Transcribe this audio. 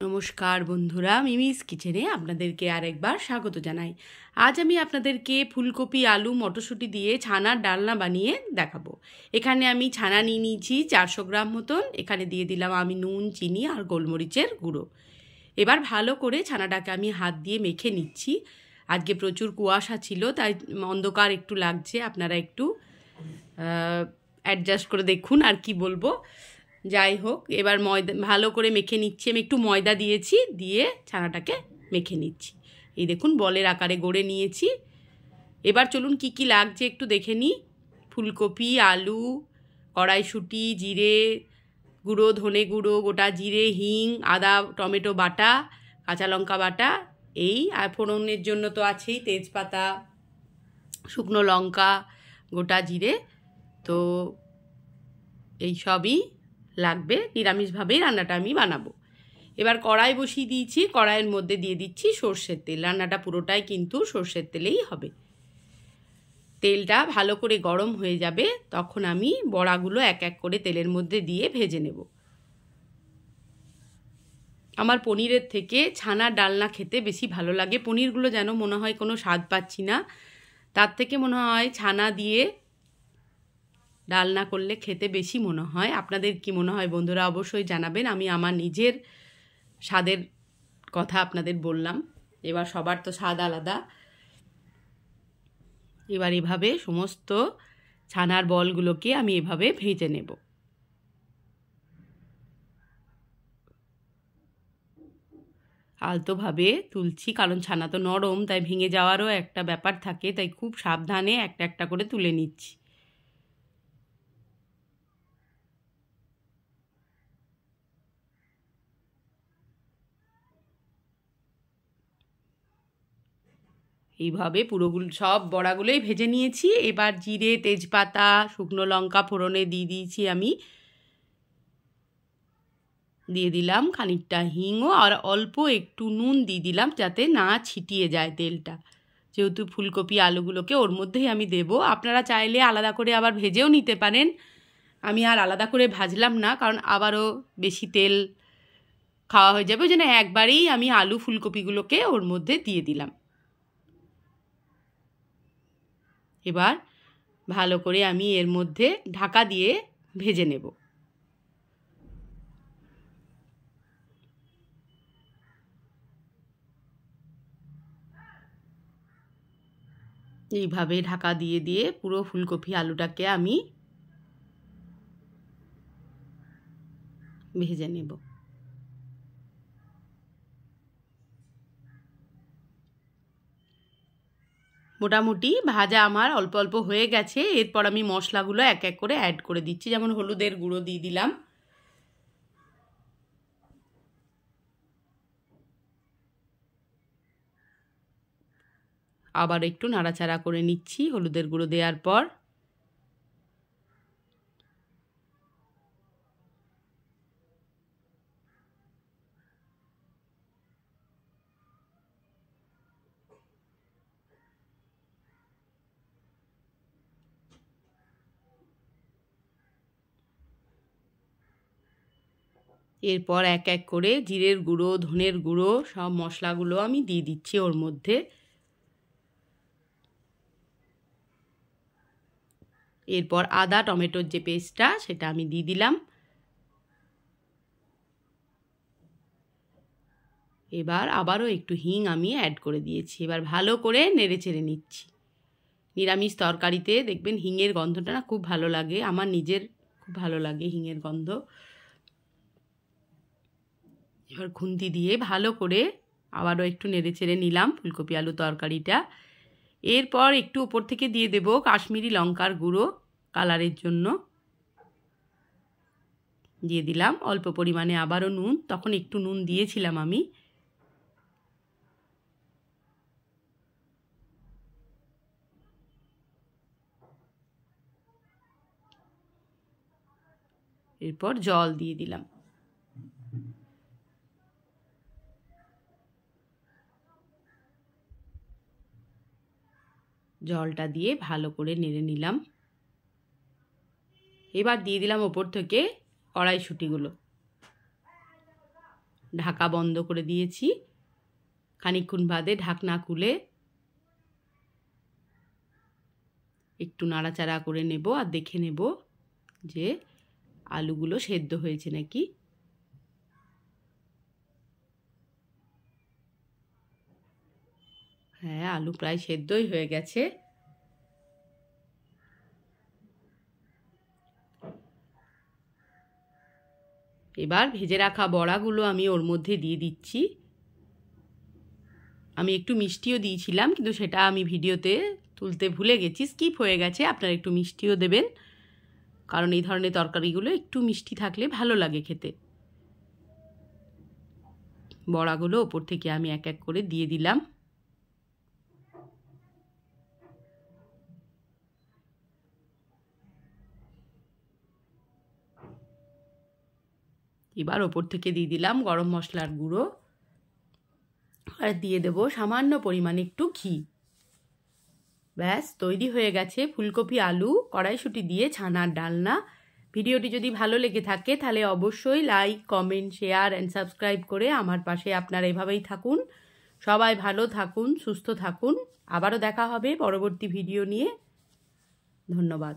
নমস্কার বন্ধুরা, মিমিস কিচেনে আপনাদেরকে আরেকবার স্বাগত জানাই। আজ আমি আপনাদেরকে ফুলকপি, আলু, মটরশুঁটি দিয়ে ছানার ডালনা বানিয়ে দেখাবো। এখানে আমি ছানা নিয়ে নিয়েছি 400 গ্রাম মতন। এখানে দিয়ে দিলাম আমি নুন, চিনি আর গোলমরিচের গুঁড়ো। এবার ভালো করে ছানাটাকে আমি হাত দিয়ে মেখে নিচ্ছি। আজকে প্রচুর কুয়াশা ছিল, তাই অন্ধকার একটু লাগছে। আপনারা একটু অ্যাডজাস্ট করে দেখুন, আর কি বলবো। যাই হোক, এবার ময়দা ভালো করে মেখে নিচ্ছি। আমি একটু ময়দা দিয়েছি, দিয়ে ছানাটাকে মেখে নিচ্ছি। এই দেখুন, বলের আকারে গড়ে নিয়েছি। এবার চলুন কি কি লাগছে একটু দেখে নিই। ফুলকপি, আলু, কড়াইশুঁটি, জিরে গুঁড়ো, ধনে গুঁড়ো, গোটা জিরে, হিং, আদা, টমেটো বাটা, কাঁচা লঙ্কা বাটা, এই। আর ফোড়নের জন্য তো আছেই তেজপাতা, শুকনো লঙ্কা, গোটা জিরে। তো এই সবই লাগবে। নিরামিষভাবেই রান্নাটা আমি বানাবো। এবার কড়াই বসিয়ে দিয়েছি। কড়াইয়ের মধ্যে দিয়ে দিচ্ছি সর্ষের তেল। রান্নাটা পুরোটাই কিন্তু সর্ষের তেলেই হবে। তেলটা ভালো করে গরম হয়ে যাবে, তখন আমি বড়াগুলো এক এক করে তেলের মধ্যে দিয়ে ভেজে নেব। আমার পনিরের থেকে ছানার ডালনা খেতে বেশি ভালো লাগে। পনিরগুলো যেন মনে হয় কোনো স্বাদ পাচ্ছি না, তার থেকে মনে হয় ছানা দিয়ে ডালনা করলে খেতে বেশি মনে হয়। আপনাদের কি মনে হয় বন্ধুরা, অবশ্যই জানাবেন। আমি আমার নিজের স্বাদের কথা আপনাদের বললাম। এবার সবার তো স্বাদ আলাদা। এবার এভাবে সমস্ত ছানার বলগুলোকে আমি এভাবে ভেজে নেব। আলতোভাবে তুলছি, কারণ ছানা তো নরম, তাই ভেঙে যাওয়ারও একটা ব্যাপার থাকে, তাই খুব সাবধানে একটা একটা করে তুলে নিচ্ছি। এইভাবে পুরোগুলো সব বড়াগুলোই ভেজে নিয়েছি। এবার জিরে, তেজপাতা, শুকনো লঙ্কা ফোড়নে দিয়ে দিয়েছি আমি। দিয়ে দিলাম খানিকটা হিংও, আর অল্প একটু নুন দিয়ে দিলাম, যাতে না ছিটিয়ে যায় তেলটা। যেহেতু ফুলকপি আলুগুলোকে ওর মধ্যেই আমি দেব। আপনারা চাইলে আলাদা করে আবার ভেজেও নিতে পারেন। আমি আর আলাদা করে ভাজলাম না, কারণ আবারও বেশি তেল খাওয়া হয়ে যাবে। ওই জন্য একবারেই আমি আলু ফুলকপিগুলোকে ওর মধ্যে দিয়ে দিলাম। এবার ভালো করে আমি এর মধ্যে ঢাকা দিয়ে ভেজে নেব। এইভাবে ঢাকা দিয়ে দিয়ে পুরো ফুলকপি আলুটাকে আমি ভেজে নেব। মোটামুটি ভাজা আমার অল্প অল্প হয়ে গেছে। এরপর আমি মশলাগুলো এক এক করে অ্যাড করে দিচ্ছি। যেমন হলুদের গুঁড়ো দিয়ে দিলাম, আবার একটু নাড়াচাড়া করে নিচ্ছি হলুদের গুঁড়ো দেওয়ার পর। এরপর এক এক করে জিরের গুঁড়ো, ধনের গুঁড়ো, সব মশলাগুলো আমি দিয়ে দিচ্ছি ওর মধ্যে। এরপর আদা টমেটোর যে পেস্টটা, সেটা আমি দিয়ে দিলাম। এবার আবারও একটু হিং আমি অ্যাড করে দিয়েছি। এবার ভালো করে নেড়ে চেড়ে নিচ্ছি। নিরামিষ তরকারিতে দেখবেন হিঙের গন্ধটা না খুব ভালো লাগে। আমার নিজের খুব ভালো লাগে হিঙের গন্ধ। এবার খুন্তি দিয়ে ভালো করে আবারও একটু নেড়ে চেড়ে নিলাম ফুলকপি আলু তরকারিটা। এরপর একটু উপর থেকে দিয়ে দেব কাশ্মীরি লঙ্কার গুঁড়ো, কালারের জন্য। দিয়ে দিলাম অল্প পরিমাণে আবারও নুন, তখন একটু নুন দিয়েছিলাম আমি। এরপর জল দিয়ে দিলাম। জলটা দিয়ে ভালো করে নেড়ে নিলাম। এবার দিয়ে দিলাম ওপর থেকে কড়াইশুঁটিগুলো। ঢাকা বন্ধ করে দিয়েছি। খানিকক্ষণ বাদে ঢাকনা খুলে একটু নাড়াচাড়া করে নেব আর দেখে নেব যে আলুগুলো সেদ্ধ হয়েছে নাকি। হ্যাঁ, আলু প্রায় সেদ্ধই হয়ে গেছে। এবার ভেজে রাখা বড়াগুলো আমি ওর মধ্যে দিয়ে দিচ্ছি। আমি একটু মিষ্টিও দিয়েছিলাম, কিন্তু সেটা আমি ভিডিওতে তুলতে ভুলে গেছি, স্কিপ হয়ে গেছে। আপনারা একটু মিষ্টিও দেবেন, কারণ এই ধরনের তরকারিগুলো একটু মিষ্টি থাকলে ভালো লাগে খেতে। বড়াগুলো ওপর থেকে আমি এক এক করে দিয়ে দিলাম। এবার ওপর থেকে দিয়ে দিলাম গরম মশলার গুঁড়ো, আর দিয়ে দেব সামান্য পরিমাণে একটু ঘি। ব্যাস তৈরি হয়ে গেছে ফুলকপি আলু কড়াইশুঁটি দিয়ে ছানার ডালনা। ভিডিওটি যদি ভালো লেগে থাকে তাহলে অবশ্যই like, comment, share and subscribe করে আমার পাশে আপনারা এভাবেই থাকুন। সবাই ভালো থাকুন, সুস্থ থাকুন। আবারও দেখা হবে পরবর্তী ভিডিও নিয়ে। ধন্যবাদ।